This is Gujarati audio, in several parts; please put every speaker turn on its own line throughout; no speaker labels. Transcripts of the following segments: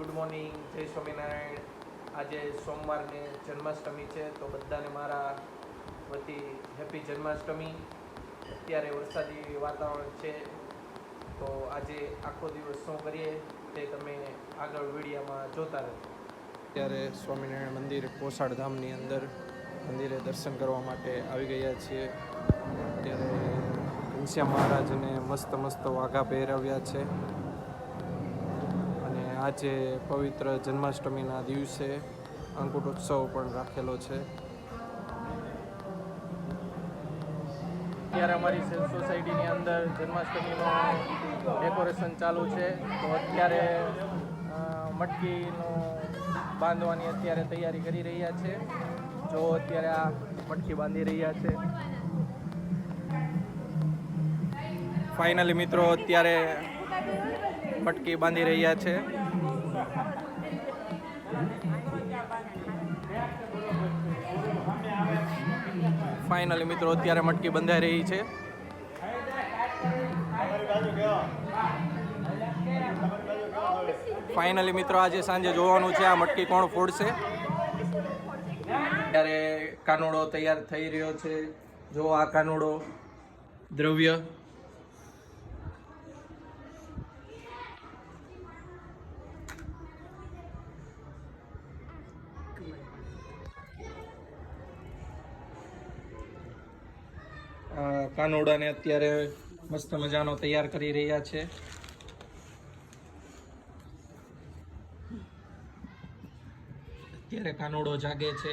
ગુડ મોર્નિંગ, જય સ્વામિનારાયણ. આજે સોમવારને જન્માષ્ટમી છે, તો બધાને મારા વતી હેપી જન્માષ્ટમી. અત્યારે વરસાદી વાતાવરણ છે, તો આજે આખો દિવસ શું કરીએ તે તમે આગળ વિડીયોમાં જોતા રહો. અત્યારે સ્વામિનારાયણ મંદિર પોસાડ ધામની અંદર મંદિરે દર્શન કરવા માટે આવી ગયા છીએ. અત્યારે ઘનશ્યામ મહારાજને મસ્ત વાઘા પહેરાવ્યા છે. આજે પવિત્ર જન્માષ્ટમીના દિવસે અંકુટોત્સવ પણ રાખેલો છે. અત્યારે અમારી સેલ્ફ સોસાયટીની અંદર જન્માષ્ટમીનું ડેકોરેશન ચાલુ છે. તો અત્યારે મટકીનો બાંધવાની અત્યારે તૈયારી કરી રહ્યા છે. જો અત્યારે આ મટકી બાંધી રહ્યા છે. ફાઇનલી મિત્રો અત્યારે મટકી બાંધી રહ્યા છે. ફાઇનલી મિત્રો અત્યારે મટકી બંધાઈ રહી છે. ફાઇનલી મિત્રો આજે સાંજે જોવાનું છે આ મટકી કોણ ફોડશે. ત્યારે કાનુડો તૈયાર થઈ રહ્યો છે. જો આ કાનુડો દ્રવ્ય કાનુડાને અત્યારે મસ્ત મજાનો તૈયાર કરી રહ્યા છે. અત્યારે કાનુડો જાગે છે.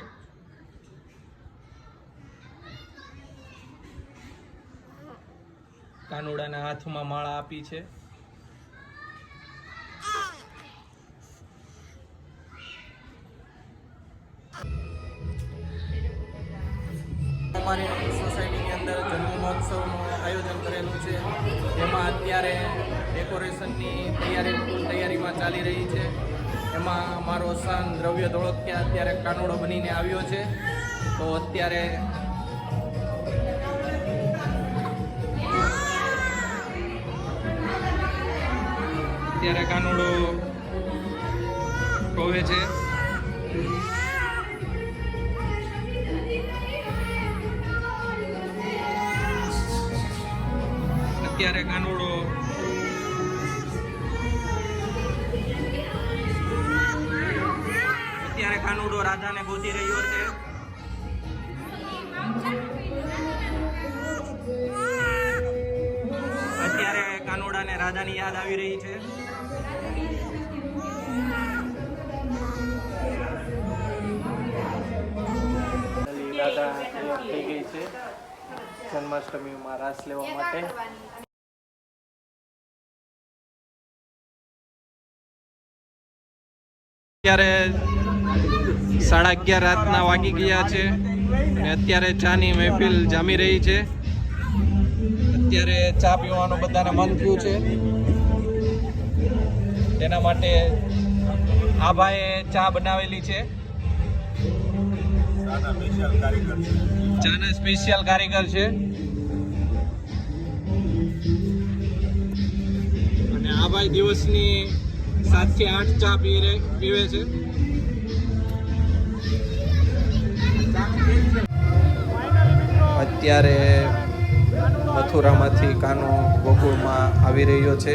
કાનુડાના હાથમાં માળા આપી છે. અમારી સોસાયટીની અંદર જન્મ મહોત્સવનું આયોજન કરેલું છે, જેમાં અત્યારે ડેકોરેશનની તૈયારીમાં ચાલી રહી છે. એમાં મારો સન દ્રવ્ય ધોળકિયા અત્યારે કાનુડો બનીને આવ્યો છે. તો અત્યારે કાનુડો રોવે છે. અત્યારે કાનુડો રાધાને ગોતી રહ્યો છે. અત્યારે કાનુડાને રાધાની યાદ આવી રહી છે. રાધા તૈયાર થઈ ગઈ છે જન્માષ્ટમીમાં રાસ લેવા માટે. અત્યારે 11:30 રાતના વાગી ગયા છે. અત્યારે ચાની મહેફિલ જામી રહી છે. અત્યારે ચા પીવાનું બધાને મન થયું છે. તેના માટે આ ભાઈએ ચા બનાવેલી છે. ચાના સ્પેશિયલ કારીગર છે. અને આ ભાઈ દિવસની 7 થી 8 ચા પીવે છે. અત્યારે મથુરામાંથી કાનો ગોકુળમાં આવી રહ્યો છે.